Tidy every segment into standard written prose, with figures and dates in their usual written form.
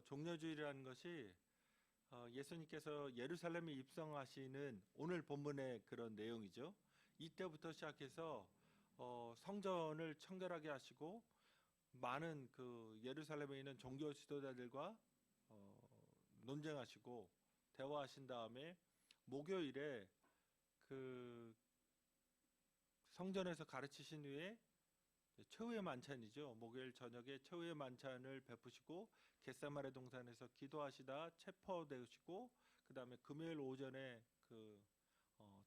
종려주일이라는 것이 예수님께서 예루살렘에 입성하시는 오늘 본문의 그런 내용이죠. 이때부터 시작해서 성전을 청결하게 하시고 많은 그 예루살렘에 있는 종교 지도자들과 논쟁하시고 대화하신 다음에 목요일에 그 성전에서 가르치신 후에 최후의 만찬이죠. 목요일 저녁에 최후의 만찬을 베푸시고 겟세마네 동산에서 기도하시다 체포되시고 그 다음에 금요일 오전에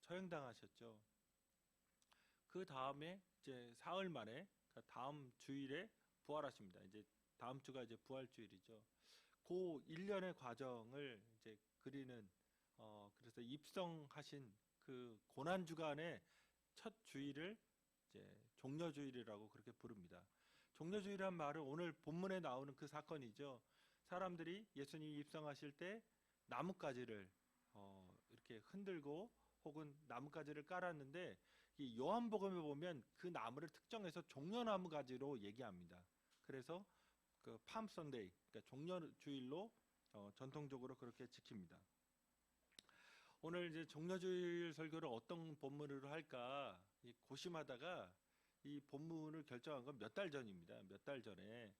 처형당하셨죠. 그 다음에 이제 사흘 만에 다음 주일에 부활하십니다. 이제 다음 주가 이제 부활주일이죠. 그 일련의 과정을 이제 그리는 그래서 입성하신 그 고난 주간의 첫 주일을 이제 종려주일이라고 그렇게 부릅니다. 종려주일이란 말은 오늘 본문에 나오는 그 사건이죠. 사람들이 예수님이 입성하실 때 나뭇가지를 이렇게 흔들고 혹은 나뭇가지를 깔았는데 이 요한복음에 보면 그 나무를 특정해서 종려나무 가지로 얘기합니다. 그래서 그 팜 선데이, 그러니까 종려주일로 전통적으로 그렇게 지킵니다. 오늘 이제 종려주일 설교를 어떤 본문으로 할까 고심하다가 이 본문을 결정한 건 몇 달 전입니다. 몇 달 전에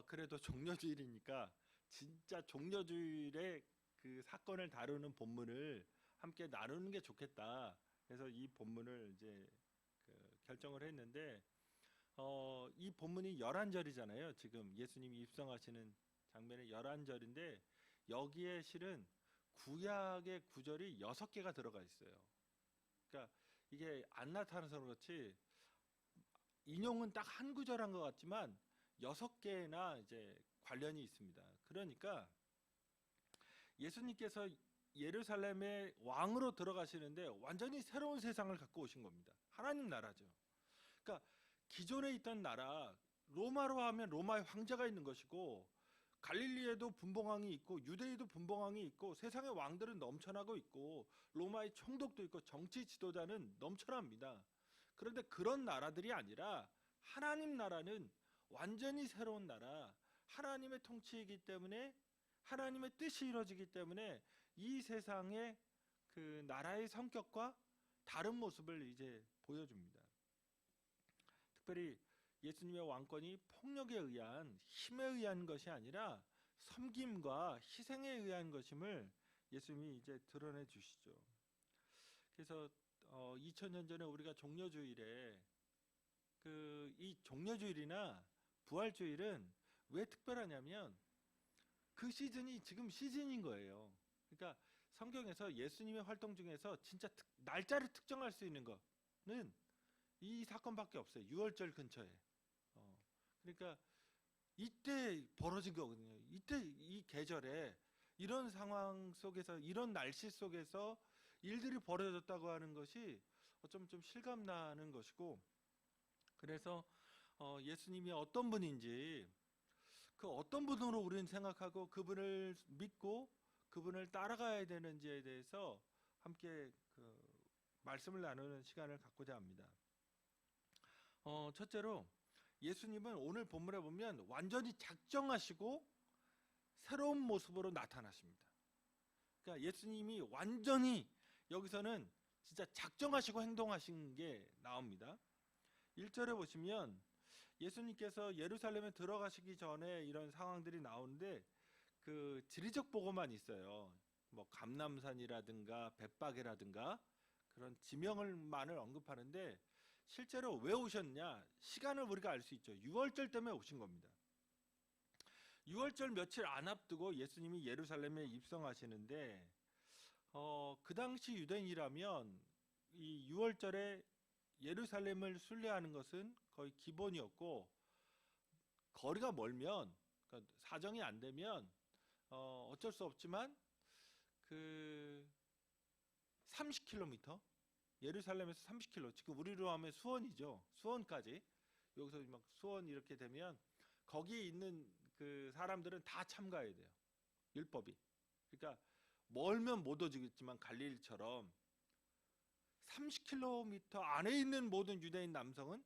그래도 종려주일이니까 진짜 종려주일의 그 사건을 다루는 본문을 함께 나누는 게 좋겠다. 그래서 이 본문을 이제 결정을 했는데 이 본문이 열한절이잖아요. 지금 예수님이 입성하시는 장면의 열한절인데 여기에 실은 구약의 구절이 6개가 들어가 있어요. 그러니까 이게 안 나타나서 그렇지 인용은 딱 한 구절 한 것 같지만 6개나 이제 관련이 있습니다. 그러니까 예수님께서 예루살렘의 왕으로 들어가시는데 완전히 새로운 세상을 갖고 오신 겁니다. 하나님 나라죠. 그러니까 기존에 있던 나라 로마로 하면 로마의 황제가 있는 것이고 갈릴리에도 분봉왕이 있고 유대에도 분봉왕이 있고 세상의 왕들은 넘쳐나고 있고 로마의 총독도 있고 정치 지도자는 넘쳐납니다. 그런데 그런 나라들이 아니라 하나님 나라는 완전히 새로운 나라, 하나님의 통치이기 때문에 하나님의 뜻이 이루어지기 때문에 이 세상의 그 나라의 성격과 다른 모습을 이제 보여줍니다. 특별히 예수님의 왕권이 폭력에 의한 힘에 의한 것이 아니라 섬김과 희생에 의한 것임을 예수님이 이제 드러내 주시죠. 그래서 2000년 전에 우리가 종려주일에 이 종려주일이나 부활주일은 왜 특별하냐면 그 시즌이 지금 시즌인 거예요. 그러니까 성경에서 예수님의 활동 중에서 진짜 날짜를 특정할 수 있는 거는 이 사건밖에 없어요. 6월절 근처에. 그러니까 이때 벌어진 거거든요. 이때 이 계절에 이런 상황 속에서 이런 날씨 속에서 일들이 벌어졌다고 하는 것이 어쩌면 좀 실감나는 것이고 그래서 예수님이 어떤 분인지 그 어떤 분으로 우리는 생각하고 그분을 믿고 그분을 따라가야 되는지에 대해서 함께 말씀을 나누는 시간을 갖고자 합니다. 첫째로 예수님은 오늘 본문에 보면 완전히 작정하시고 새로운 모습으로 나타나십니다. 그러니까 예수님이 완전히 여기서는 진짜 작정하시고 행동하신 게 나옵니다. 1절에 보시면 예수님께서 예루살렘에 들어가시기 전에 이런 상황들이 나오는데 그 지리적 보고만 있어요. 뭐 감람산이라든가 벳박이라든가 그런 지명을만을 언급하는데 실제로 왜 오셨냐? 시간을 우리가 알 수 있죠. 6월절 때문에 오신 겁니다. 6월절 며칠 안 앞두고 예수님이 예루살렘에 입성하시는데 그 당시 유대인이라면 이 6월절에 예루살렘을 순례하는 것은 거의 기본이었고 거리가 멀면 그러니까 사정이 안 되면 어쩔 수 없지만 그 30km 예루살렘에서 30km 지금 우리로 하면 수원이죠. 수원까지 여기서 막 수원 이렇게 되면 거기에 있는 그 사람들은 다 참가해야 돼요. 율법이. 그러니까 멀면 못 오지겠지만 갈릴리처럼 30km 안에 있는 모든 유대인 남성은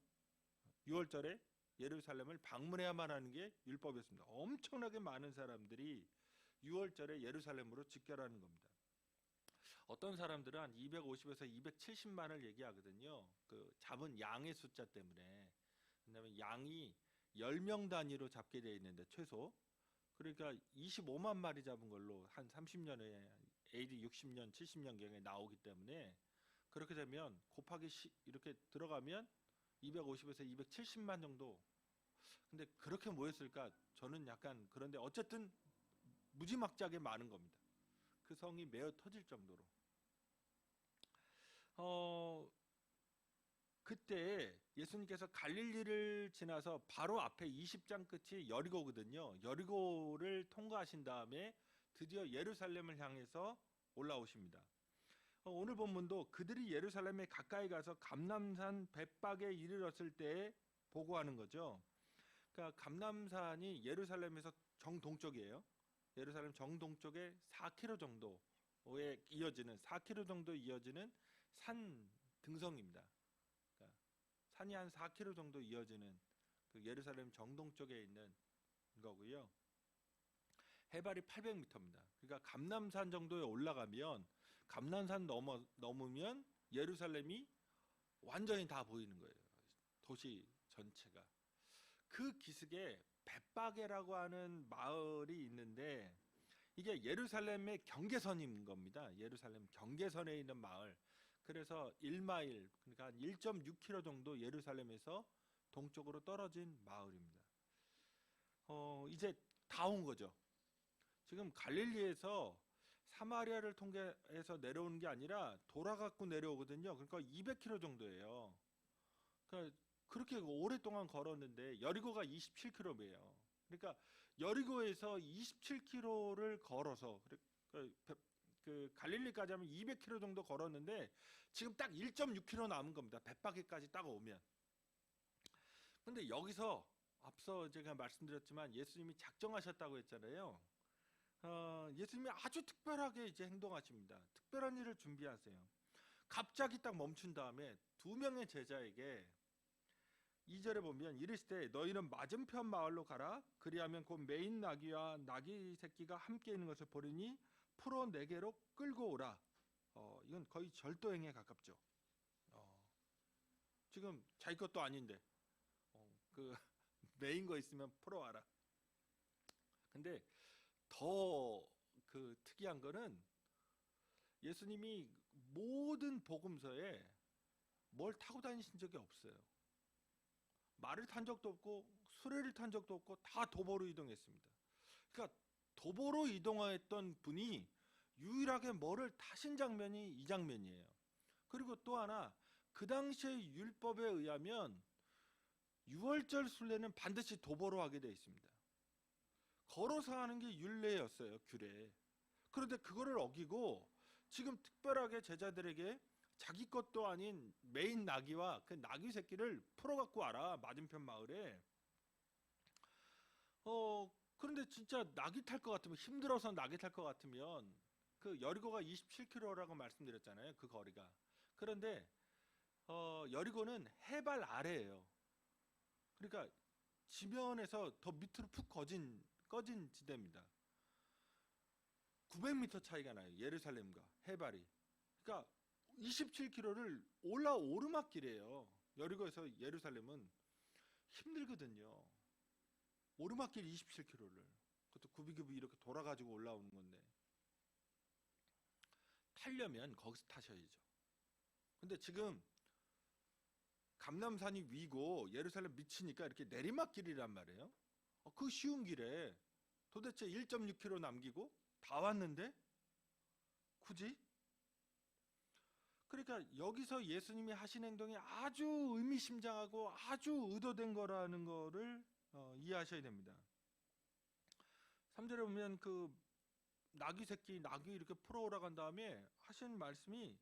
6월절에 예루살렘을 방문해야만 하는 게 율법이었습니다. 엄청나게 많은 사람들이 6월절에 예루살렘으로 직결하는 겁니다. 어떤 사람들은 한 250에서 270만을 얘기하거든요. 그 잡은 양의 숫자 때문에. 왜냐하면 양이 10명 단위로 잡게 돼 있는데 최소. 그러니까 25만 마리 잡은 걸로 한 30년에 AD 60년, 70년경에 나오기 때문에 그렇게 되면 곱하기 이렇게 들어가면 250에서 270만 정도. 근데 그렇게 모였을까? 저는 약간 그런데 어쨌든 무지막지하게 많은 겁니다. 그 성이 메어 터질 정도로. 그때 예수님께서 갈릴리를 지나서 바로 앞에 20장 끝이 여리고거든요. 여리고를 통과하신 다음에 드디어 예루살렘을 향해서 올라오십니다. 오늘 본문도 그들이 예루살렘에 가까이 가서 감람산 벳박에 이르렀을 때 보고하는 거죠. 그러니까 감람산이 예루살렘에서 정동쪽이에요. 예루살렘 정동쪽에 4km 정도에 이어지는 4km 정도 이어지는 산 등성입니다. 그러니까 산이 한 4km 정도 이어지는 그 예루살렘 정동쪽에 있는 거고요. 해발이 800m입니다. 그러니까 감람산 정도에 올라가면 감람산 넘으면 예루살렘이 완전히 다 보이는 거예요. 도시 전체가. 그 기슭에 벳바게라고 하는 마을이 있는데 이게 예루살렘의 경계선인 겁니다. 예루살렘 경계선에 있는 마을. 그래서 1마일, 그러니까 한 1.6km 정도 예루살렘에서 동쪽으로 떨어진 마을입니다. 이제 다 온 거죠. 지금 갈릴리에서 사마리아를 통해서 내려오는 게 아니라 돌아갖고 내려오거든요. 그러니까 200km 정도예요. 그러니까 그렇게 오랫동안 걸었는데 여리고가 27km예요. 그러니까 여리고에서 27km를 걸어서 그 갈릴리까지 하면 200km 정도 걸었는데 지금 딱 1.6km 남은 겁니다. 벳바게까지 딱 오면. 근데 여기서 앞서 제가 말씀드렸지만 예수님이 작정하셨다고 했잖아요. 예수님이 아주 특별하게 이제 행동하십니다. 특별한 일을 준비하세요. 갑자기 딱 멈춘 다음에 두 명의 제자에게 2절에 보면 이르시되 너희는 맞은편 마을로 가라. 그리하면 곧 메인 나귀와 나귀 새끼가 함께 있는 것을 보리니 풀어 내게로 끌고 오라. 이건 거의 절도행위에 가깝죠. 지금 자기 것도 아닌데 그 메인 거 있으면 풀어와라. 근데 더 그 특이한 거는 예수님이 모든 복음서에 뭘 타고 다니신 적이 없어요. 말을 탄 적도 없고 수레를 탄 적도 없고 다 도보로 이동했습니다. 그러니까 도보로 이동했던 분이 유일하게 뭐를 타신 장면이 이 장면이에요. 그리고 또 하나 그 당시의 율법에 의하면 6월절 순례는 반드시 도보로 하게 되어 있습니다. 걸어서 하는 게 율례였어요. 규례. 그런데 그거를 어기고 지금 특별하게 제자들에게 자기 것도 아닌 메인 나귀와 그 나귀 새끼를 풀어갖고 와라. 맞은편 마을에. 그런데 진짜 나귀 탈 것 같으면 힘들어서 나귀 탈 것 같으면 그 여리고가 27km라고 말씀드렸잖아요. 그 거리가. 그런데 여리고는 해발 아래예요. 그러니까 지면에서 더 밑으로 푹 꺼진 지대입니다. 900m 차이가 나요. 예루살렘과 해발이. 그러니까 27km를 오르막길이에요. 여리고에서 예루살렘은 힘들거든요. 오르막길 27km를. 그것도 구비구비 이렇게 돌아가지고 올라오는 건데. 타려면 거기서 타셔야죠. 근데 지금 감람산이 위고 예루살렘 밑이니까 이렇게 내리막길이란 말이에요. 그 쉬운 길에 도대체 1.6km 남기고 다 왔는데 굳이? 그러니까 여기서 예수님이 하신 행동이 아주 의미심장하고 아주 의도된 거라는 거를 이해하셔야 됩니다. 3절에 보면 그 나귀 새끼 나귀 이렇게 풀어오라고 한 다음에 하신 말씀이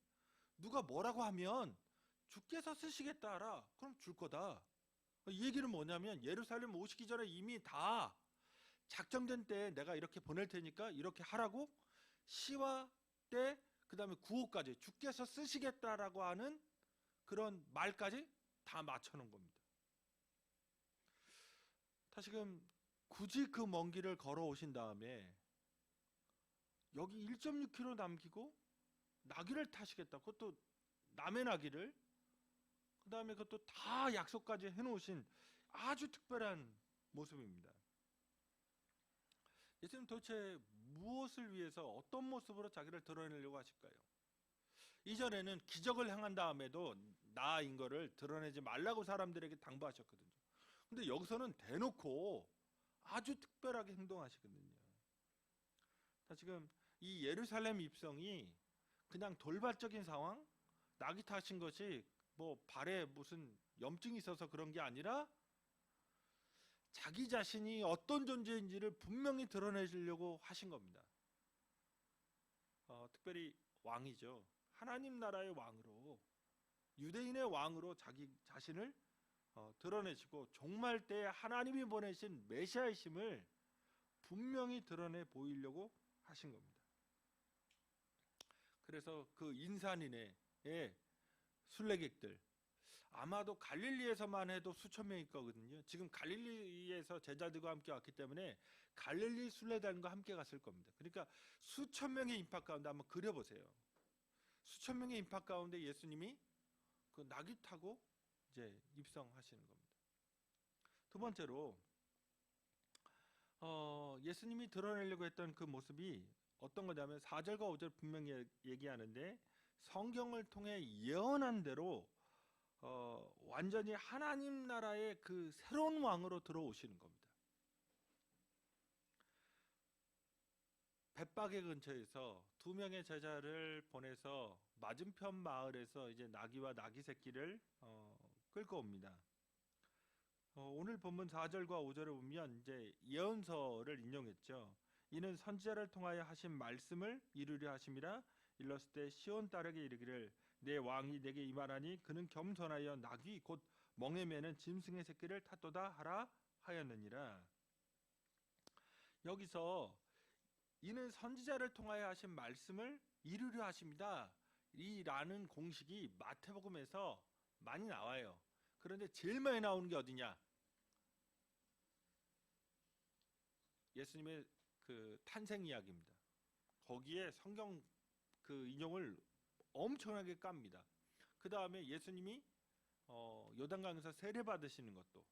누가 뭐라고 하면 주께서 쓰시겠다 하라. 그럼 줄 거다. 이 얘기는 뭐냐면 예루살렘 오시기 전에 이미 다 작정된 때에 내가 이렇게 보낼 테니까 이렇게 하라고 시와 때 그 다음에 구호까지 주께서 쓰시겠다라고 하는 그런 말까지 다 맞춰놓은 겁니다. 다시금 굳이 그 먼 길을 걸어오신 다음에 여기 1.6km 남기고 나귀를 타시겠다. 그것도 남의 나귀를. 그 다음에 그것도 다 약속까지 해놓으신 아주 특별한 모습입니다. 예수님 도대체 무엇을 위해서 어떤 모습으로 자기를 드러내려고 하실까요? 이전에는 기적을 행한 다음에도 나인 거를 드러내지 말라고 사람들에게 당부하셨거든요. 근데 여기서는 대놓고 아주 특별하게 행동하시거든요. 지금 이 예루살렘 입성이 그냥 돌발적인 상황, 낙이 타신 것이 뭐 발에 무슨 염증이 있어서 그런 게 아니라 자기 자신이 어떤 존재인지를 분명히 드러내시려고 하신 겁니다. 특별히 왕이죠. 하나님 나라의 왕으로, 유대인의 왕으로 자기 자신을 드러내시고 종말 때 하나님이 보내신 메시아이심을 분명히 드러내 보이려고 하신 겁니다. 그래서 그 인산인해의 순례객들, 아마도 갈릴리에서만 해도 수천 명일 거거든요. 지금 갈릴리에서 제자들과 함께 왔기 때문에 갈릴리 순례단과 함께 갔을 겁니다. 그러니까 수천 명의 인파 가운데 한번 그려보세요. 수천 명의 인파 가운데 예수님이 그 나귀 타고 이제 입성하시는 겁니다. 두 번째로 예수님이 드러내려고 했던 그 모습이 어떤 거냐면 4절과 5절 분명히 얘기하는데 성경을 통해 예언한 대로 완전히 하나님 나라의 그 새로운 왕으로 들어오시는 겁니다. 벳바게 근처에서 두 명의 제자를 보내서 맞은편 마을에서 이제 나귀와 나귀 새끼를 끌고 옵니다. 오늘 본문 4절과 5절에 보면 이제 예언서를 인용했죠. 이는 선지자를 통하여 하신 말씀을 이루려 하심이라. 일렀을 때 시온 딸에게 이르기를 내 왕이 내게 임하나니 그는 겸손하여 나귀 곧 멍에 매는 짐승의 새끼를 탔도다 하라 하였느니라. 여기서 이는 선지자를 통하여 하신 말씀을 이루려 하십니다. 이라는 공식이 마태복음에서 많이 나와요. 그런데 제일 많이 나오는 게 어디냐? 예수님의 그 탄생 이야기입니다. 거기에 성경 그 인용을 엄청나게 깝니다. 그 다음에 예수님이 요단강에서 세례 받으시는 것도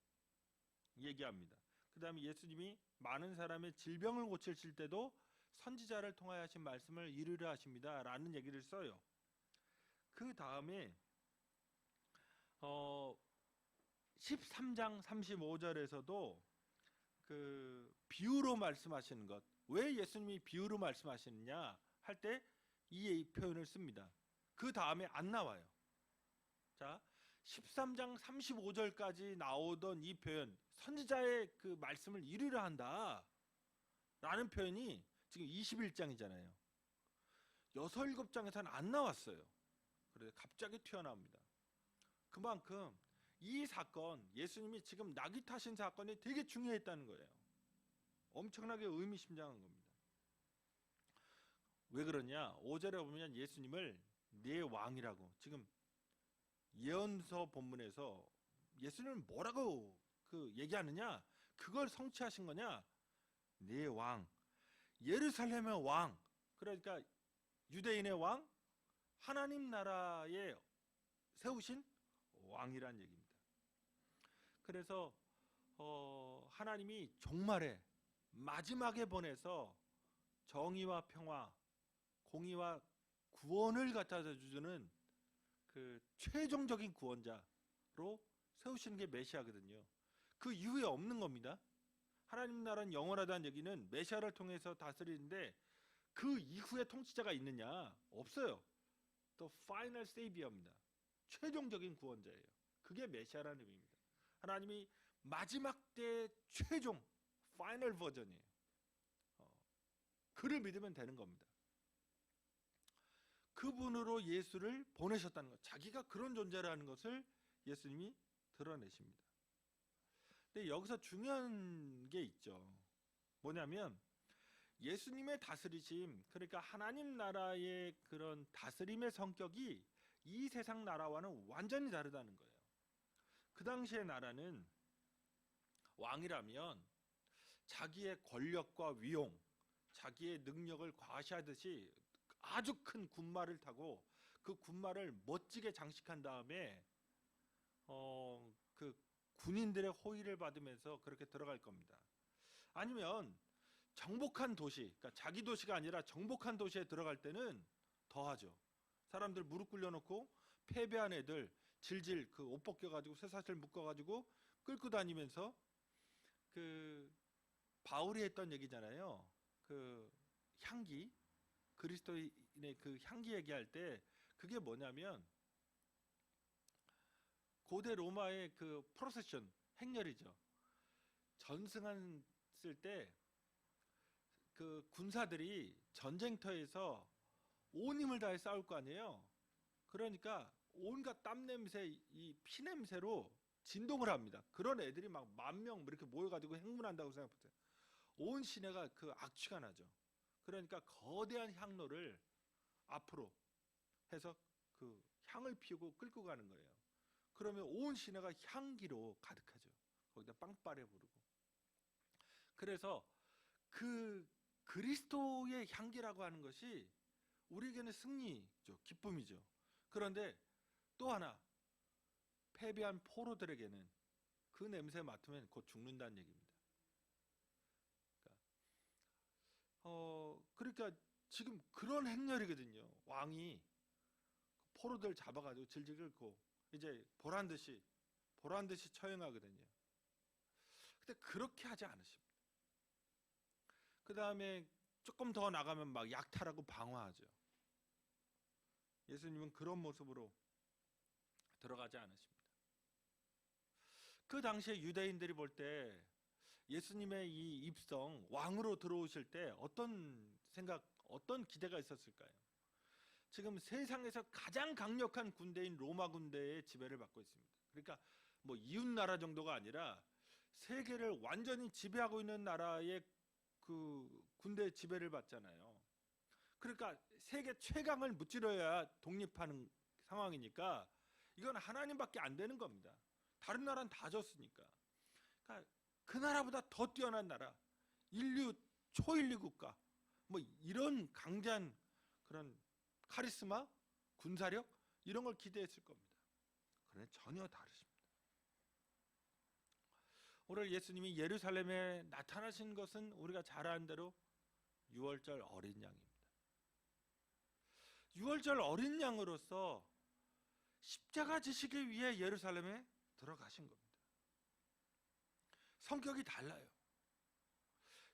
얘기합니다. 그 다음에 예수님이 많은 사람의 질병을 고치실 때도 선지자를 통하여 하신 말씀을 이루려 하십니다 라는 얘기를 써요. 그 다음에 13장 35절에서도 그 비유로 말씀하시는 것, 왜 예수님이 비유로 말씀하시느냐 할 때 이 표현을 씁니다. 그 다음에 안 나와요. 자, 13장 35절까지 나오던 이 표현, 선지자의 그 말씀을 이루려 한다 라는 표현이 지금 21장이잖아요. 6, 7장에서는 안 나왔어요. 그래서 갑자기 튀어나옵니다. 그만큼 이 사건, 예수님이 지금 나귀 타신 사건이 되게 중요했다는 거예요. 엄청나게 의미심장한 겁니다. 왜 그러냐? 5절에 보면 예수님을 내 왕이라고, 지금 예언서 본문에서 예수님을 뭐라고 그 얘기하느냐? 그걸 성취하신 거냐? 내 왕, 예루살렘의 왕, 그러니까 유대인의 왕, 하나님 나라에 세우신 왕이란 얘기입니다. 그래서 하나님이 종말에 마지막에 보내서 정의와 평화, 공의와 구원을 갖다 주는 그 최종적인 구원자로 세우시는 게 메시아거든요. 그 이후에 없는 겁니다. 하나님 나라는 영원하다는 얘기는 메시아를 통해서 다스리는데 그 이후에 통치자가 있느냐? 없어요. 또 파이널 세이비어입니다. 최종적인 구원자예요. 그게 메시아라는 의미입니다. 하나님이 마지막 때 최종 파이널 버전이에요. 그를 믿으면 되는 겁니다. 그분으로 예수를 보내셨다는 것, 자기가 그런 존재라는 것을 예수님이 드러내십니다. 근데 여기서 중요한 게 있죠. 뭐냐면 예수님의 다스리심, 그러니까 하나님 나라의 그런 다스림의 성격이 이 세상 나라와는 완전히 다르다는 거예요. 그 당시의 나라는 왕이라면 자기의 권력과 위용, 자기의 능력을 과시하듯이 아주 큰 군마를 타고 그 군마를 멋지게 장식한 다음에 그 군인들의 호의를 받으면서 그렇게 들어갈 겁니다. 아니면 정복한 도시, 그러니까 자기 도시가 아니라 정복한 도시에 들어갈 때는 더하죠. 사람들 무릎 꿇려놓고 패배한 애들 질질 그 옷 벗겨가지고 쇠사슬 묶어가지고 끌고 다니면서 그 바울이 했던 얘기잖아요. 그 향기, 그리스도인의 그 향기 얘기할 때 그게 뭐냐면 고대 로마의 그 프로세션, 행렬이죠. 전승했을 때 그 군사들이 전쟁터에서 온 힘을 다해 싸울 거 아니에요. 그러니까 온갖 땀 냄새, 이 피 냄새로 진동을 합니다. 그런 애들이 막 10,000명 이렇게 모여가지고 행군한다고 생각해보세요. 온 시내가 그 악취가 나죠. 그러니까 거대한 향로를 앞으로 해서 그 향을 피우고 끌고 가는 거예요. 그러면 온 시내가 향기로 가득하죠. 거기다 빵빠레 부르고. 그래서 그 그리스도의 향기라고 하는 것이 우리에게는 승리죠. 기쁨이죠. 그런데 또 하나, 패배한 포로들에게는 그 냄새 맡으면 곧 죽는다는 얘기입니다. 그러니까 지금 그런 행렬이거든요. 왕이 포로들 잡아가지고 질질 긁고 이제 보란듯이 처형하거든요. 근데 그렇게 하지 않으십니다. 그 다음에 조금 더 나가면 막 약탈하고 방화하죠. 예수님은 그런 모습으로 들어가지 않으십니다. 그 당시에 유대인들이 볼 때 예수님의 이 입성, 왕으로 들어오실 때 어떤 생각, 어떤 기대가 있었을까요? 지금 세상에서 가장 강력한 군대인 로마 군대의 지배를 받고 있습니다. 그러니까 뭐 이웃 나라 정도가 아니라 세계를 완전히 지배하고 있는 나라의 그 군대 지배를 받잖아요. 그러니까 세계 최강을 무찌러야 독립하는 상황이니까 이건 하나님밖에 안 되는 겁니다. 다른 나라는 다 졌으니까. 그러니까 그 나라보다 더 뛰어난 나라, 인류 초인류 국가, 뭐 이런 강자한 그런 카리스마, 군사력 이런 걸 기대했을 겁니다. 그런데 전혀 다르십니다. 오늘 예수님이 예루살렘에 나타나신 것은 우리가 잘 아는 대로 유월절 어린 양입니다. 유월절 어린 양으로서 십자가 지시기 위해 예루살렘에 들어가신 겁니다. 성격이 달라요.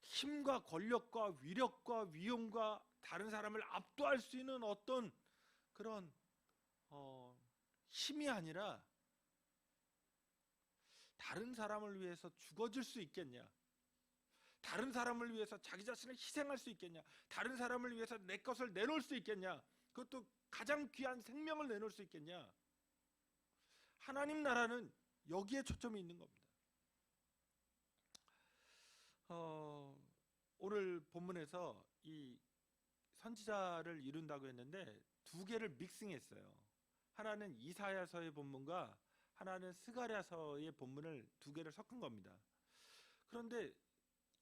힘과 권력과 위력과 위용과 다른 사람을 압도할 수 있는 어떤 그런 힘이 아니라 다른 사람을 위해서 죽어줄 수 있겠냐, 다른 사람을 위해서 자기 자신을 희생할 수 있겠냐, 다른 사람을 위해서 내 것을 내놓을 수 있겠냐, 그것도 가장 귀한 생명을 내놓을 수 있겠냐. 하나님 나라는 여기에 초점이 있는 겁니다. 오늘 본문에서 이 선지자를 이룬다고 했는데 두 개를 믹싱했어요. 하나는 이사야서의 본문과 하나는 스가랴서의 본문을 두 개를 섞은 겁니다. 그런데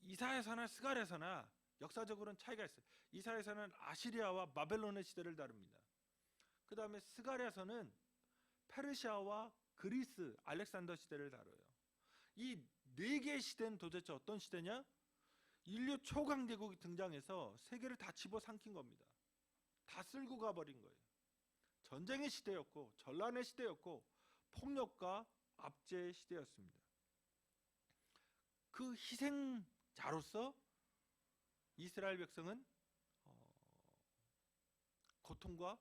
이사야서나 스가랴서나 역사적으로는 차이가 있어요. 이사야서는 아시리아와 바벨론의 시대를 다룹니다. 그 다음에 스가랴서는 페르시아와 그리스, 알렉산더 시대를 다뤄요. 이 네 개의 시대는 도대체 어떤 시대냐? 인류 초강대국이 등장해서 세계를 다 집어삼킨 겁니다. 다 쓸고 가버린 거예요. 전쟁의 시대였고 전란의 시대였고 폭력과 압제의 시대였습니다. 그 희생자로서 이스라엘 백성은 고통과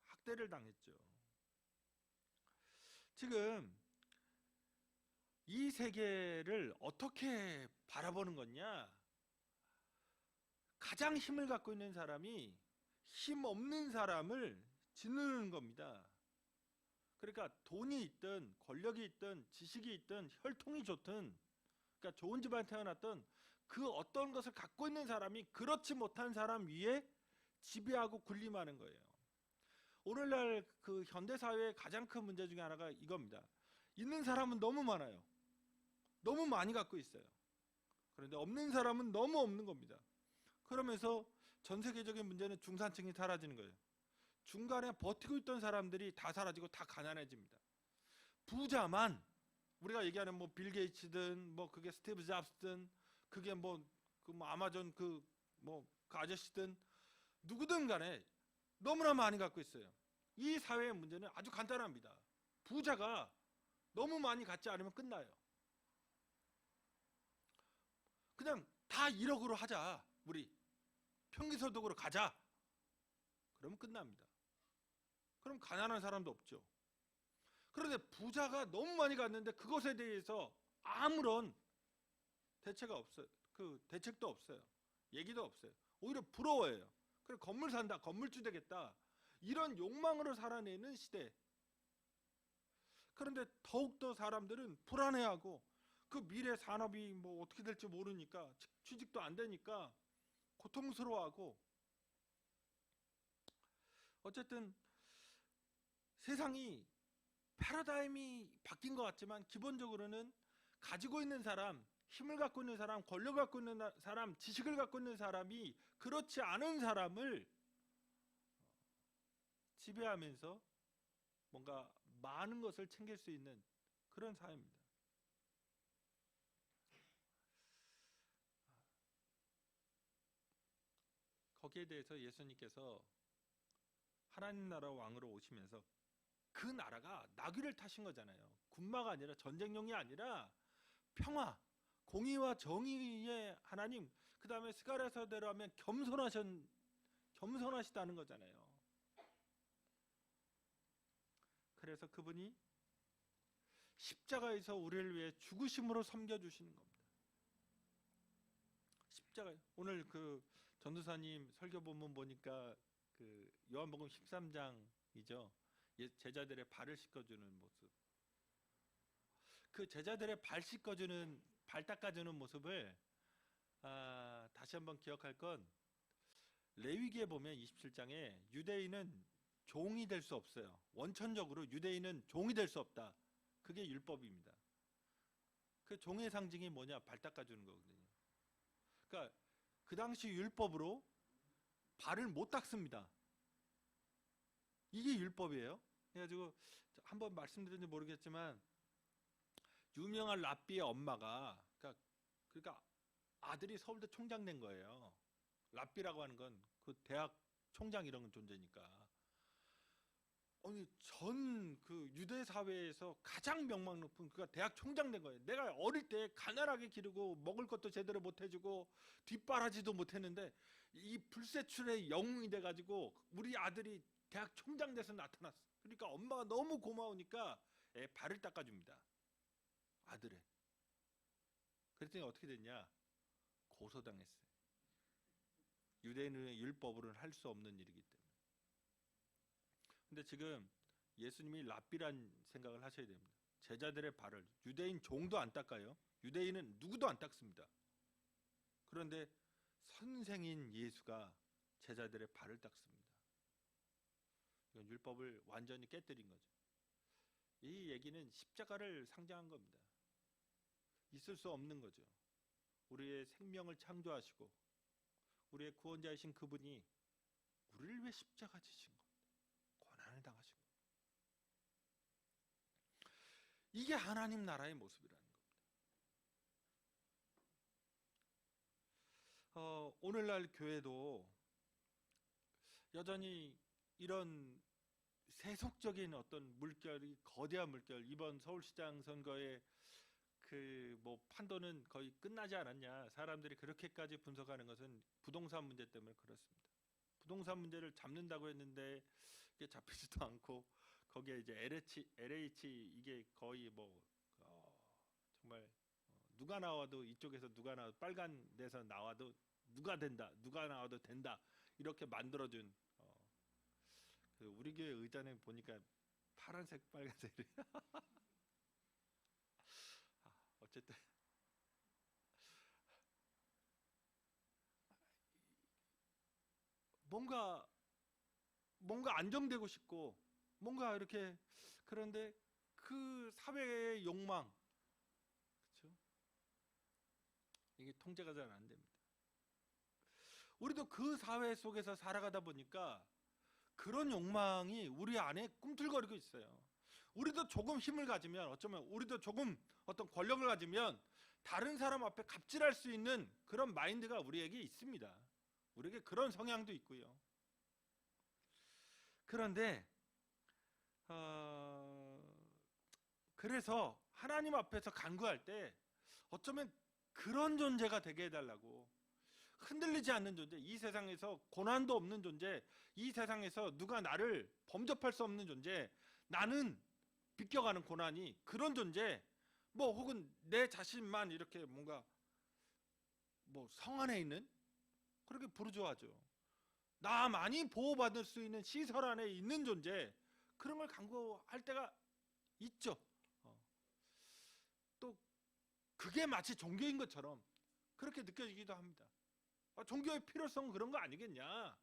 학대를 당했죠. 지금 이 세계를 어떻게 바라보는 거냐? 가장 힘을 갖고 있는 사람이 힘 없는 사람을 짓누르는 겁니다. 그러니까 돈이 있든 권력이 있든 지식이 있든 혈통이 좋든, 그러니까 좋은 집안에 태어났던 그 어떤 것을 갖고 있는 사람이 그렇지 못한 사람 위에 지배하고 군림하는 거예요. 오늘날 그 현대 사회의 가장 큰 문제 중에 하나가 이겁니다. 있는 사람은 너무 많아요. 너무 많이 갖고 있어요. 그런데 없는 사람은 너무 없는 겁니다. 그러면서 전 세계적인 문제는 중산층이 사라지는 거예요. 중간에 버티고 있던 사람들이 다 사라지고 다 가난해집니다. 부자만, 우리가 얘기하는 뭐 빌 게이츠든 뭐 그게 스티브 잡스든 그게 뭐 아마존 그 아저씨든 누구든 간에 너무나 많이 갖고 있어요. 이 사회의 문제는 아주 간단합니다. 부자가 너무 많이 갖지 않으면 끝나요. 그냥 다 1억으로 하자. 우리 평균소득으로 가자. 그러면 끝납니다. 그럼 가난한 사람도 없죠. 그런데 부자가 너무 많이 갔는데 그것에 대해서 아무런 대책가 없어요. 그 대책도 없어요. 얘기도 없어요. 오히려 부러워해요. 그래 건물 산다, 건물주 되겠다. 이런 욕망으로 살아내는 시대. 그런데 더욱더 사람들은 불안해하고 그 미래 산업이 뭐 어떻게 될지 모르니까 취직도 안 되니까 고통스러워하고, 어쨌든 세상이 패러다임이 바뀐 것 같지만 기본적으로는 가지고 있는 사람, 힘을 갖고 있는 사람, 권력을 갖고 있는 사람, 지식을 갖고 있는 사람이 그렇지 않은 사람을 지배하면서 뭔가 많은 것을 챙길 수 있는 그런 사회입니다. 거기에 대해서 예수님께서 하나님 나라 왕으로 오시면서 그 나라가 나귀를 타신 거잖아요. 군마가 아니라, 전쟁용이 아니라 평화, 공의와 정의의 하나님, 그 다음에 스가랴서대로 하면 겸손하시다는 거잖아요. 그래서 그분이 십자가에서 우리를 위해 죽으심으로 섬겨주시는 겁니다. 십자가, 오늘 그 전도사님 설교 본문 보니까 그 요한복음 13장이죠. 제자들의 발을 씻겨주는 모습. 그 제자들의 발 씻겨주는, 발 닦아주는 모습을 다시 한번 기억할 건, 레위기에 보면 27장에 유대인은 종이 될 수 없어요. 원천적으로 유대인은 종이 될 수 없다. 그게 율법입니다. 그 종의 상징이 뭐냐? 발 닦아주는 거거든요. 그러니까 그 당시 율법으로 발을 못 닦습니다. 이게 율법이에요. 그래가지고 한번 말씀드렸는지 모르겠지만, 유명한 랍비의 엄마가, 그러니까 아들이 서울대 총장 된 거예요. 랍비라고 하는 건 그 대학 총장 이런 존재니까. 아니 전 그 유대 사회에서 가장 명망 높은 그가 대학 총장 된 거예요. 내가 어릴 때 가난하게 기르고 먹을 것도 제대로 못 해주고 뒷바라지도 못 했는데 이 불세출의 영웅이 돼가지고 우리 아들이 대학 총장 돼서 나타났어. 그러니까 엄마가 너무 고마우니까 애 발을 닦아줍니다. 아들의. 그랬더니 어떻게 됐냐? 고소당했어요. 유대인의 율법으로는 할 수 없는 일이기 때문에. 근데 지금 예수님이 랍비란 생각을 하셔야 됩니다. 제자들의 발을, 유대인 종도 안 닦아요. 유대인은 누구도 안 닦습니다. 그런데 선생인 예수가 제자들의 발을 닦습니다. 이건 율법을 완전히 깨뜨린 거죠. 이 얘기는 십자가를 상징한 겁니다. 있을 수 없는 거죠. 우리의 생명을 창조하시고 우리의 구원자이신 그분이 우리를 위해 십자가 지신 겁니다. 고난을 당하신 겁니다. 이게 하나님 나라의 모습이라는 겁니다. 오늘날 교회도 여전히 이런 세속적인 어떤 물결이, 거대한 물결, 이번 서울시장 선거에 그 판도는 거의 끝나지 않았냐, 사람들이 그렇게까지 분석하는 것은 부동산 문제 때문에 그렇습니다. 부동산 문제를 잡는다고 했는데 이게 잡히지도 않고, 거기에 이제 LH 이게 거의 정말 누가 나와도, 이쪽에서 누가 나와도, 빨간 데서 나와도 누가 된다, 누가 나와도 된다, 이렇게 만들어준 그 우리 교회 의자는 보니까 파란색, 빨간색. 어쨌든 뭔가 안정되고 싶고 뭔가 이렇게, 그런데 그 사회의 욕망, 그렇죠? 이게 통제가 잘 안 됩니다. 우리도 그 사회 속에서 살아가다 보니까 그런 욕망이 우리 안에 꿈틀거리고 있어요. 우리도 조금 힘을 가지면, 어쩌면 우리도 조금 어떤 권력을 가지면 다른 사람 앞에 갑질할 수 있는 그런 마인드가 우리에게 있습니다. 우리에게 그런 성향도 있고요. 그런데 그래서 하나님 앞에서 간구할 때 어쩌면 그런 존재가 되게 해달라고, 흔들리지 않는 존재, 이 세상에서 고난도 없는 존재, 이 세상에서 누가 나를 범접할 수 없는 존재, 나는 비껴가는 고난이 그런 존재, 뭐 혹은 내 자신만 이렇게 뭔가 뭐 성 안에 있는, 그렇게 부르주아죠. 나 많이 보호받을 수 있는 시설 안에 있는 존재, 그런 걸 간구할 때가 있죠. 또 그게 마치 종교인 것처럼 그렇게 느껴지기도 합니다. 종교의 필요성은 그런 거 아니겠냐.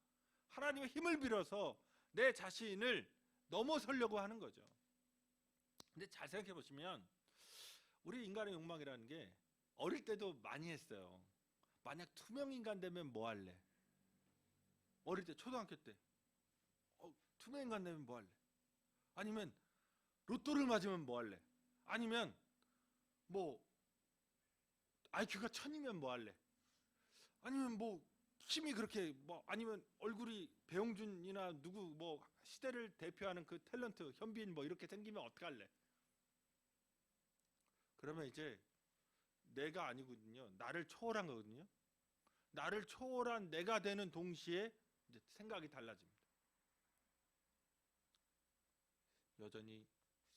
하나님의 힘을 빌어서 내 자신을 넘어서려고 하는 거죠. 근데 잘 생각해 보시면 우리 인간의 욕망이라는 게 어릴 때도 많이 했어요. 만약 투명 인간 되면 뭐 할래? 어릴 때, 초등학교 때 투명 인간 되면 뭐 할래? 아니면 로또를 맞으면 뭐 할래? 아니면 뭐 IQ가 1000이면 뭐 할래? 아니면 뭐 힘이 그렇게 뭐, 아니면 얼굴이 배용준이나 누구 뭐 시대를 대표하는 그 탤런트 현빈 뭐 이렇게 생기면 어떡할래? 그러면 이제 내가 아니거든요. 나를 초월한 거거든요. 나를 초월한 내가 되는 동시에 이제 생각이 달라집니다. 여전히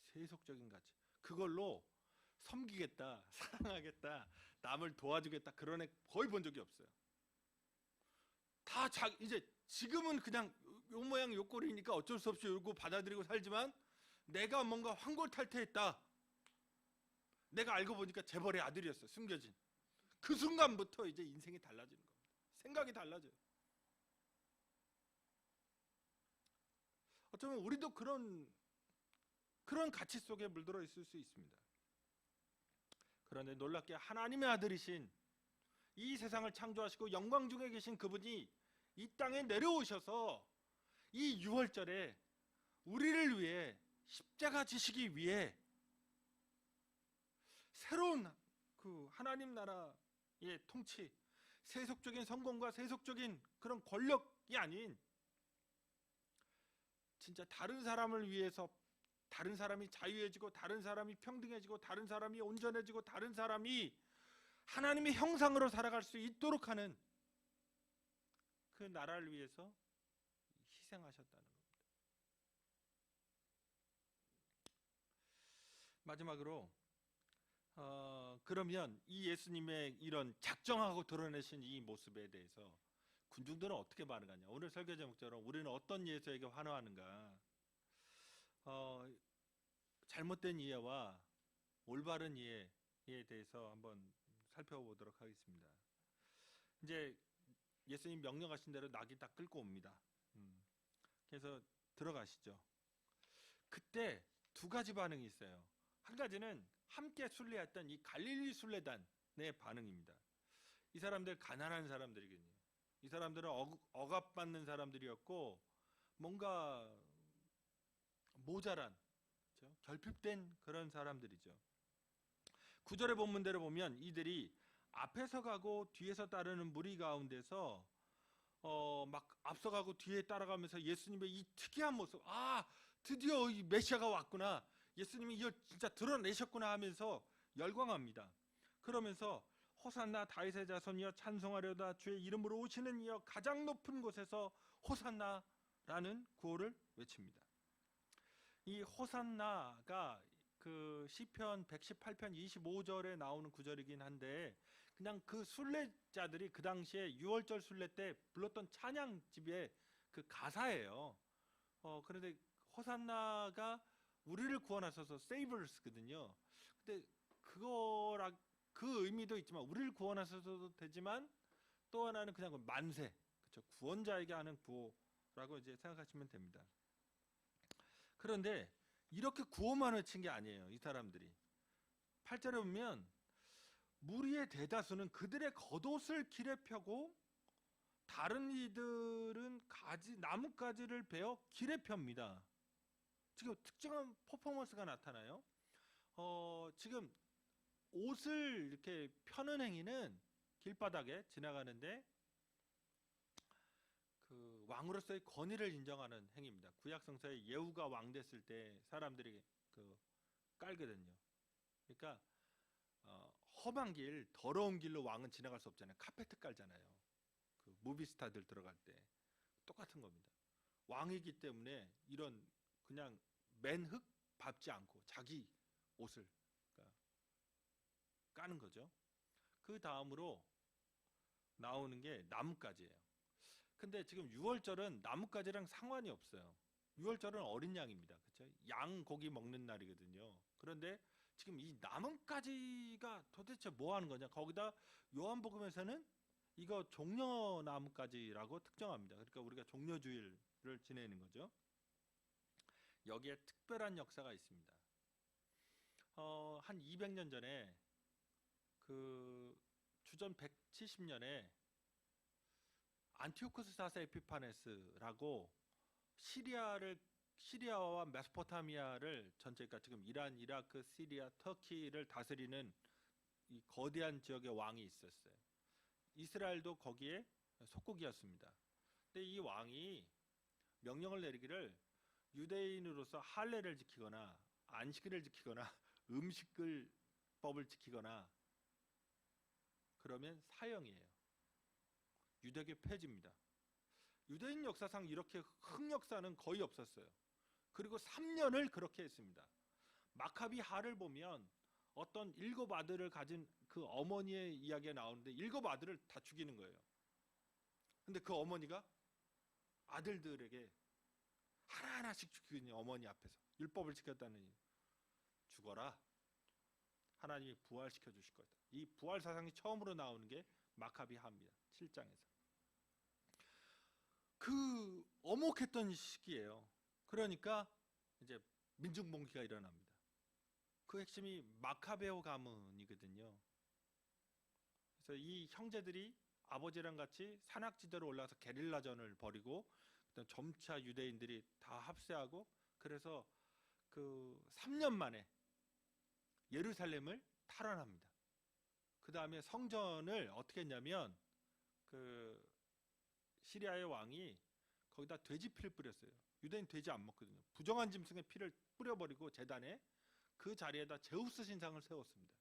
세속적인 가치, 그걸로 섬기겠다, 사랑하겠다, 남을 도와주겠다, 그런 애 거의 본 적이 없어요. 다 이제 지금은 그냥 요 모양 요 꼴이니까 어쩔 수 없이 울고 받아들이고 살지만, 내가 뭔가 환골탈태했다, 내가 알고 보니까 재벌의 아들이었어, 숨겨진. 그 순간부터 이제 인생이 달라지는 겁니다. 생각이 달라져요. 어쩌면 우리도 그런 가치 속에 물들어 있을 수 있습니다. 그런데 놀랍게 하나님의 아들이신, 이 세상을 창조하시고 영광 중에 계신 그분이 이 땅에 내려오셔서 이 6월절에 우리를 위해 십자가 지시기 위해 새로운 그 하나님 나라의 통치, 세속적인 성공과 세속적인 그런 권력이 아닌, 진짜 다른 사람을 위해서 다른 사람이 자유해지고, 다른 사람이 평등해지고, 다른 사람이 온전해지고, 다른 사람이 하나님의 형상으로 살아갈 수 있도록 하는 그 나라를 위해서 희생하셨다는 겁니다. 마지막으로 그러면 이 예수님의 이런 작정하고 드러내신 이 모습에 대해서 군중들은 어떻게 반응하냐. 오늘 설교 제목처럼 우리는 어떤 예수에게 환호하는가. 잘못된 이해와 올바른 이해에 대해서 한번 살펴보도록 하겠습니다. 이제 예수님 명령하신 대로 낙이 딱 끌고 옵니다. 그래서 들어가시죠. 그때 두 가지 반응이 있어요. 한 가지는 함께 순례했던 이 갈릴리 순례단의 반응입니다. 이 사람들 가난한 사람들이거든요. 이 사람들은 억압받는 사람들이었고, 뭔가 모자란, 그렇죠? 결핍된 그런 사람들이죠. 9절의 본문대로 보면 이들이 앞에서 가고 뒤에서 따르는 무리 가운데서 막 앞서가고 뒤에 따라가면서 예수님의 이 특이한 모습, 드디어 이 메시아가 왔구나, 예수님이 이걸 진짜 드러내셨구나 하면서 열광합니다. 그러면서 호산나 다윗의 자손이여 찬송하려다, 주의 이름으로 오시는 이여 가장 높은 곳에서 호산나라는 구호를 외칩니다. 이 호산나가 그 시편 118편 25절에 나오는 구절이긴 한데, 그냥 그 순례자들이 그 당시에 6월절 순례 때 불렀던 찬양집의 그 가사예요. 그런데 호산나가 우리를 구원하셔서 세이버스거든요. 근데 그거랑 그 의미도 있지만, 우리를 구원하셔도 되지만 또 하나는 그냥 만세, 그렇죠? 구원자에게 하는 구호라고 이제 생각하시면 됩니다. 그런데 이렇게 구호만 외친 게 아니에요, 이 사람들이. 8절에 보면 무리의 대다수는 그들의 겉옷을 길에 펴고 다른 이들은 나뭇가지를 베어 길에 펴니다. 지금 특정한 퍼포먼스가 나타나요. 지금 옷을 이렇게 펴는 행위는 길바닥에 지나가는데 그 왕으로서의 권위를 인정하는 행위입니다. 구약 성서에 예후가 왕 됐을 때 사람들이 그 깔거든요. 그러니까 험한 길, 더러운 길로 왕은 지나갈 수 없잖아요. 카페트 깔잖아요. 그 무비스타들 들어갈 때 똑같은 겁니다. 왕이기 때문에 이런 그냥 맨흙 밟지 않고 자기 옷을 그러니까 까는 거죠. 그 다음으로 나오는 게 나뭇가지예요. 근데 지금 6월절은 나뭇가지랑 상관이 없어요. 6월절은 어린 양입니다. 그렇죠? 양 고기 먹는 날이거든요. 그런데 지금 이 나뭇가지가 도대체 뭐 하는 거냐? 거기다 요한복음에서는 이거 종려나뭇가지라고 특정합니다. 그러니까 우리가 종려주일을 지내는 거죠. 여기에 특별한 역사가 있습니다. 한 200년 전에 그 주전 170년에 안티오쿠스 4세 에피파네스라고 시리아와 메소포타미아를 전체, 그러니까 지금 이란, 이라크, 시리아, 터키를 다스리는 이 거대한 지역의 왕이 있었어요. 이스라엘도 거기에 속국이었습니다. 근데 이 왕이 명령을 내리기를 유대인으로서 할례를 지키거나 안식일을 지키거나 음식을 법을 지키거나 그러면 사형이에요. 유대교 폐지입니다. 유대인 역사상 이렇게 흑역사는 거의 없었어요. 그리고 3년을 그렇게 했습니다. 마카비 하를 보면 어떤 7 아들을 가진 그 어머니의 이야기가 나오는데 7 아들을 다 죽이는 거예요. 근데 그 어머니가 아들들에게 하나하나씩 죽이는 어머니 앞에서 율법을 지켰다는 죽어라. 하나님이 부활시켜 주실 거다. 이 부활 사상이 처음으로 나오는 게 마카비 하입니다. 7장에서. 그 어목했던 시기예요. 그러니까 이제 민중봉기가 일어납니다. 그 핵심이 마카베오 가문이거든요. 그래서 이 형제들이 아버지랑 같이 산악지대로 올라가서 게릴라전을 벌이고 점차 유대인들이 다 합세하고 그래서 그 3년 만에 예루살렘을 탈환합니다. 그 다음에 성전을 어떻게 했냐면 그 시리아의 왕이 거기다 돼지 피를 뿌렸어요. 유대인 돼지 안 먹거든요. 부정한 짐승의 피를 뿌려버리고 제단에 그 자리에다 제우스 신상을 세웠습니다.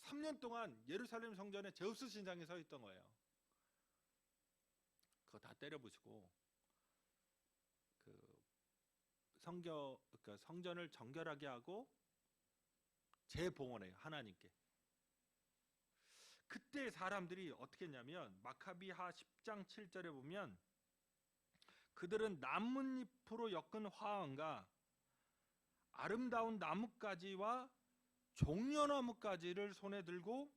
3년 동안 예루살렘 성전에 제우스 신상이 서 있던 거예요. 그거 다 때려부수고 그러니까 성전을 정결하게 하고 재봉헌해요. 하나님께. 그때 사람들이 어떻게 했냐면 마카비하 10장 7절에 보면 그들은 나뭇잎으로 엮은 화환과 아름다운 나뭇가지와 종려나뭇가지를 손에 들고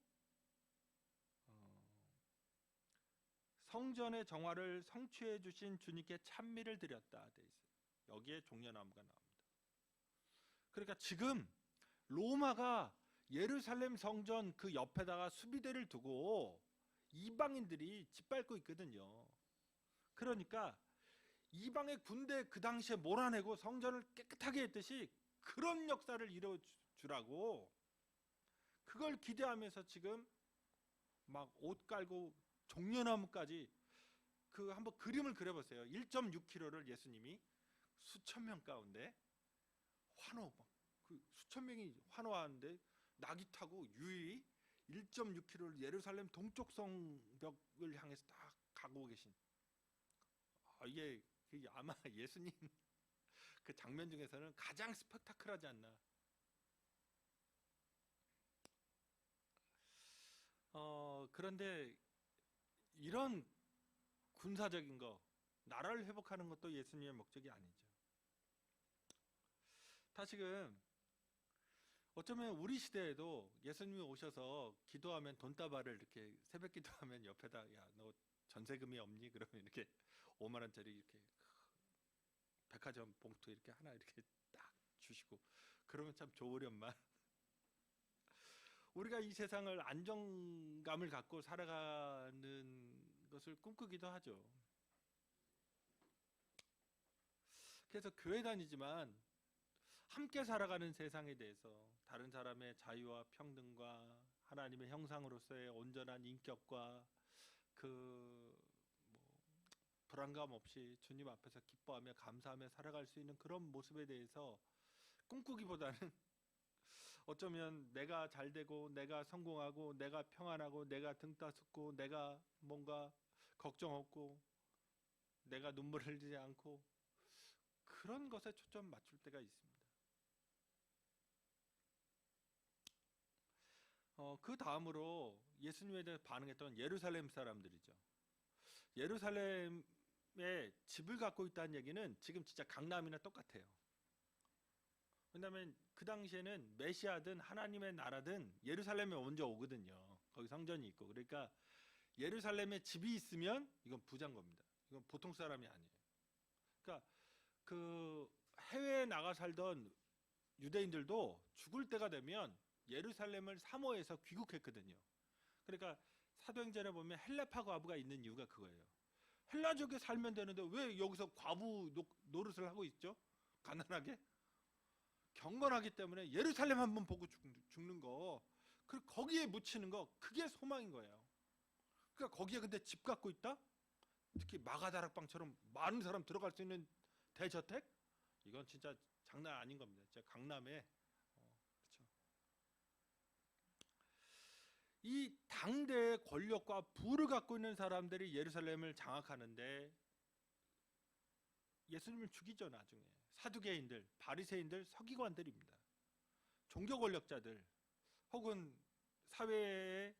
성전의 정화를 성취해 주신 주님께 찬미를 드렸다 돼 있어요. 여기에 종려나무가 나옵니다. 그러니까 지금 로마가 예루살렘 성전 그 옆에다가 수비대를 두고 이방인들이 짓밟고 있거든요. 그러니까 이방의 군대 그 당시에 몰아내고 성전을 깨끗하게 했듯이 그런 역사를 이뤄주라고 그걸 기대하면서 지금 막 옷 깔고 종려나무까지 그 한번 그림을 그려보세요. 1.6km를 예수님이 수천 명 가운데 환호 그 수천 명이 환호하는데 나귀 타고 유일히 1.6km를 예루살렘 동쪽 성벽을 향해서 딱 가고 계신 이게 아마 예수님 그 장면 중에서는 가장 스펙타클하지 않나. 그런데 이런 군사적인 거 나라를 회복하는 것도 예수님의 목적이 아니죠. 다시금 어쩌면 우리 시대에도 예수님이 오셔서 기도하면 돈다발을 이렇게 새벽 기도하면 옆에다 야 너 전세금이 없니? 그러면 이렇게 5만 원짜리 이렇게 백화점 봉투 이렇게 하나 이렇게 딱 주시고 그러면 참 좋으련만 우리가 이 세상을 안정감을 갖고 살아가는 것을 꿈꾸기도 하죠. 그래서 교회 다니지만 함께 살아가는 세상에 대해서 다른 사람의 자유와 평등과 하나님의 형상으로서의 온전한 인격과 그 불안감 없이 주님 앞에서 기뻐하며 감사하며 살아갈 수 있는 그런 모습에 대해서 꿈꾸기보다는 어쩌면 내가 잘되고 내가 성공하고 내가 평안하고 내가 등 따숩고 내가 뭔가 걱정 없고 내가 눈물 흘리지 않고 그런 것에 초점 맞출 때가 있습니다. 그 다음으로 예수님에 대해 반응했던 예루살렘 사람들이죠. 예루살렘에 집을 갖고 있다는 얘기는 지금 진짜 강남이나 똑같아요. 왜냐하면 그 당시에는 메시아든 하나님의 나라든 예루살렘에 먼저 오거든요. 거기 성전이 있고. 그러니까 예루살렘에 집이 있으면 이건 부자인 겁니다. 이건 보통 사람이 아니에요. 그러니까 그 해외에 나가 살던 유대인들도 죽을 때가 되면 예루살렘을 사모해서 귀국했거든요. 그러니까 사도행전에 보면 헬라파 과부가 있는 이유가 그거예요. 헬라족에 살면 되는데 왜 여기서 과부 노릇을 하고 있죠? 가난하게? 경건하기 때문에 예루살렘 한번 보고 죽는 거, 그리고 거기에 묻히는 거, 그게 소망인 거예요. 그러니까 거기에 근데 집 갖고 있다? 특히 마가다락방처럼 많은 사람 들어갈 수 있는 대저택? 이건 진짜 장난 아닌 겁니다. 진짜 강남에 그렇죠. 이 당대의 권력과 부를 갖고 있는 사람들이 예루살렘을 장악하는데 예수님을 죽이죠. 나중에 사두개인들, 바리새인들, 서기관들입니다. 종교 권력자들 혹은 사회의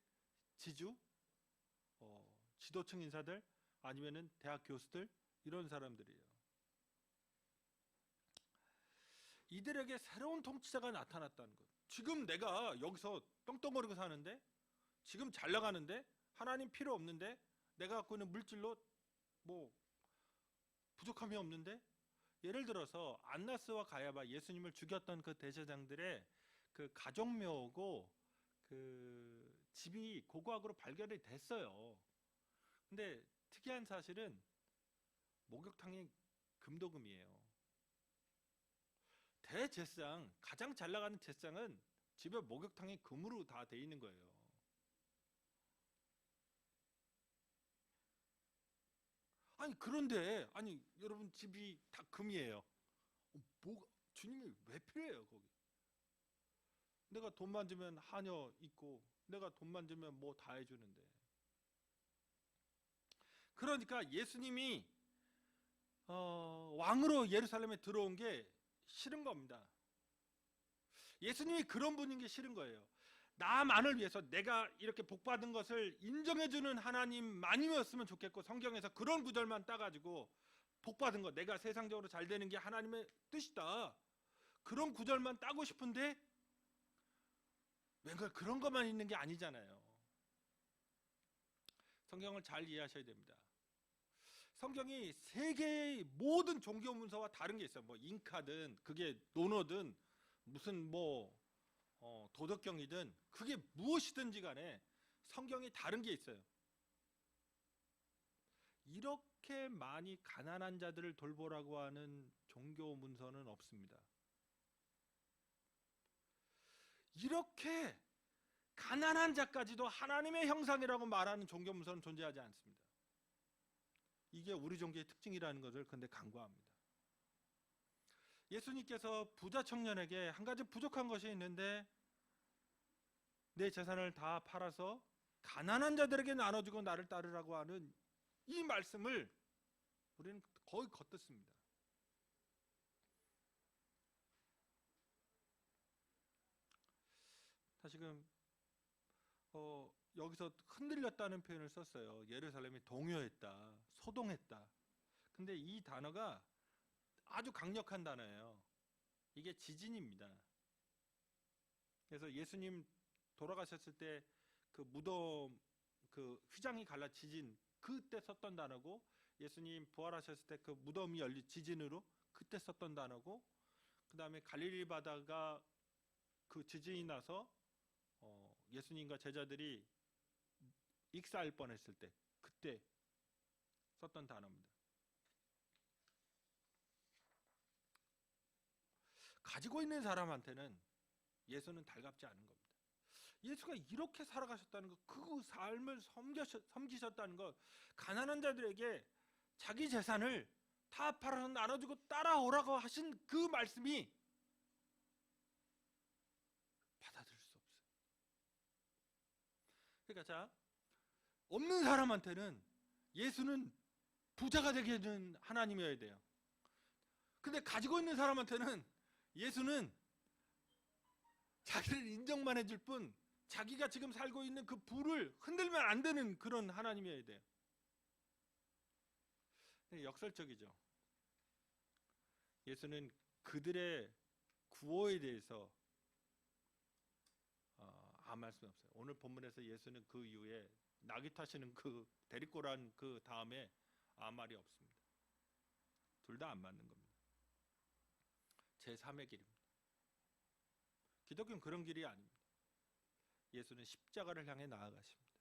지주, 지도층 인사들 아니면은 대학 교수들 이런 사람들이에요. 이들에게 새로운 통치자가 나타났다는 것. 지금 내가 여기서 떵떵거리고 사는데 지금 잘 나가는데 하나님 필요 없는데 내가 갖고 있는 물질로 뭐 부족함이 없는데 예를 들어서 안나스와 가야바 예수님을 죽였던 그 대제사장들의 그 가족묘고 그 집이 고고학으로 발견이 됐어요. 근데 특이한 사실은 목욕탕이 금도금이에요. 대제사장, 가장 잘 나가는 제사장은 집에 목욕탕이 금으로 다 돼 있는 거예요. 아니 그런데 아니 여러분 집이 다 금이에요. 주님이 왜 필요해요 거기? 내가 돈만 주면 하녀 있고 내가 돈만 주면 뭐 다 해주는데. 그러니까 예수님이 왕으로 예루살렘에 들어온 게 싫은 겁니다. 예수님이 그런 분인 게 싫은 거예요. 나만을 위해서 내가 이렇게 복받은 것을 인정해주는 하나님만이었으면 좋겠고, 성경에서 그런 구절만 따가지고 복받은 것, 내가 세상적으로 잘 되는 게 하나님의 뜻이다, 그런 구절만 따고 싶은데 왠가 그런 것만 있는 게 아니잖아요. 성경을 잘 이해하셔야 됩니다. 성경이 세계의 모든 종교 문서와 다른 게 있어요. 뭐 잉카든 그게 논어든 무슨 뭐 도덕경이든 그게 무엇이든지 간에 성경이 다른 게 있어요. 이렇게 많이 가난한 자들을 돌보라고 하는 종교 문서는 없습니다. 이렇게 가난한 자까지도 하나님의 형상이라고 말하는 종교 문서는 존재하지 않습니다. 이게 우리 종교의 특징이라는 것을 근데 간과합니다. 예수님께서 부자 청년에게 한 가지 부족한 것이 있는데 내 재산을 다 팔아서 가난한 자들에게 나눠주고 나를 따르라고 하는 이 말씀을 우리는 거의 겉듣습니다. 다시금 여기서 흔들렸다는 표현을 썼어요. 예루살렘이 동요했다, 소동했다. 근데 이 단어가 아주 강력한 단어예요. 이게 지진입니다. 그래서 예수님 돌아가셨을 때 그 무덤 그 휘장이 갈라 지진, 그때 썼던 단어고, 예수님 부활하셨을 때 그 무덤이 열린 지진으로 그때 썼던 단어고, 그 다음에 갈릴리 바다가 그 지진이 나서 예수님과 제자들이 익사할 뻔했을 때 그때 썼던 단어입니다. 가지고 있는 사람한테는 예수는 달갑지 않은 겁니다. 예수가 이렇게 살아가셨다는 것, 그 삶을 섬기셨다는 것, 가난한 자들에게 자기 재산을 다 팔아서 나눠주고 따라오라고 하신 그 말씀이 받아들일 수 없어요. 그러니까 자, 없는 사람한테는 예수는 부자가 되게 해준 하나님이어야 돼요. 근데 가지고 있는 사람한테는 예수는 자기를 인정만 해줄 뿐 자기가 지금 살고 있는 그 부를 흔들면 안 되는 그런 하나님이어야 돼요. 역설적이죠. 예수는 그들의 구호에 대해서 아무 말씀 없어요. 오늘 본문에서 예수는 그 이후에 나귀 타시는 그 데리고란 그 다음에 아무 말이 없습니다. 둘 다 안 맞는 겁니다. 제3의 길입니다. 기독교는 그런 길이 아닙니다. 예수는 십자가를 향해 나아가십니다.